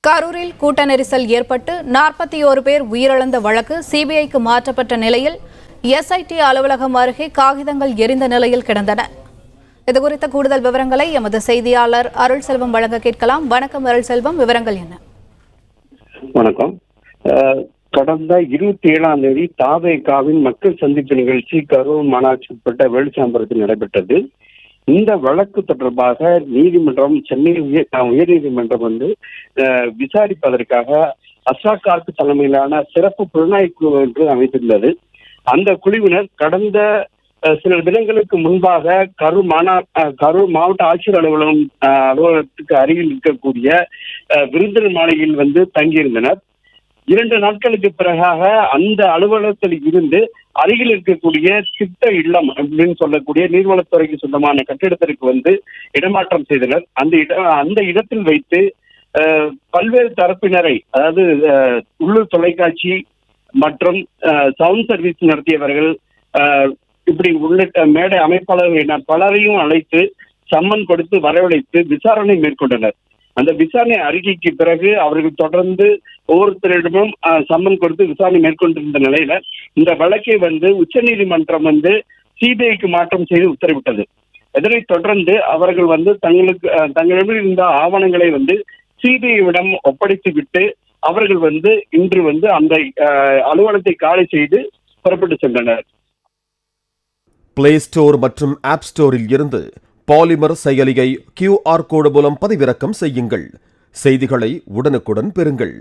கரூரில் கூட்ட நெரிசல் ஏற்பட்டு 41 பேர் உயிரிழந்த வழக்கு சிபிஐக்கு மாற்றப்பட்ட நிலையில் எஸ்ஐடி அலுவலகம் அருகே காகிதங்கள் எரிந்த நிலையில் கிடந்தன. இதுகுறித்த கூடுதல் விவரங்களை எமது செய்தியாளர் அருள் செல்வம் வழங்க கேட்கலாம். வணக்கம் அருள் செல்வம், விவரங்கள் என்ன? வணக்கம். கடந்த 27ஆம் தேதி தாவேகாவின் மக்கள் சந்திப்பு நிகழ்ச்சி கரூர் மாநகராட்சி உட்பட்ட வேலுச்சாம்பரத்தில் நடைபெற்றது. இந்த வழக்கு தொடர்பாக நீதிமன்றம், சென்னை உயர்நீதிமன்றம் விசாரிப்பதற்காக அஸ்ராக் கார்க் தலைமையிலான சிறப்பு புலனாய்வு குழு ஒன்று அமைத்துள்ளது. அந்த குழுவினர் கடந்த சில தினங்களுக்கு முன்பாக கரூர் மாவட்ட ஆட்சியர் அலுவலகத்துக்கு அருகில் இருக்கக்கூடிய விருந்தினர் மாளிகையில் தங்கியிருந்தனர். 2 நாட்களுக்கு பிறகாக அந்த அலுவலகத்தில் இருந்து அருகில் இருக்கக்கூடிய திட்ட இல்லம் அப்படின்னு சொல்லக்கூடிய நீர்வளத்துறைக்கு சொந்தமான கட்டிடத்திற்கு இடமாற்றம் செய்தனர். அந்த இடத்தில் வைத்து பல்வேறு தரப்பினரை, அதாவது உள்ளூர் தொலைக்காட்சி மற்றும் சவுண்ட் சர்வீஸ் நடத்தியவர்கள், இப்படி உள்ளிட்ட மேடை அமைப்பாளர்கள் என பலரையும் அழைத்து சம்மன் கொடுத்து வரவழைத்து விசாரணை மேற்கொண்டனர். அந்த விசாரணை அறிக்கைக்கு பிறகு அவர்கள் தொடர்ந்து ஒவ்வொருத்தரிடமும் சம்மன் கொடுத்து விசாரணை மேற்கொண்டிருந்த நிலையில இந்த வழக்கை உச்சநீதிமன்றம் சிபிஐக்கு மாற்றம் செய்து உத்தரவிட்டது. இதனைத் தொடர்ந்து அவர்கள் தங்களிடம் இருந்த ஆவணங்களை சிபிஐவிடம் ஒப்படைத்து விட்டு அவர்கள் இன்று அந்த அலுவலகத்தை காலி செய்து புறப்பட்டு சென்றனர். பிளே ஸ்டோர் மற்றும் ஆப் ஸ்டோரில் இருந்து பாலிமர் செயலியை QR கோடு மூலம் பதிவிறக்கம் செய்யுங்கள். செய்திகளை உடனுக்குடன் பெறுங்கள்.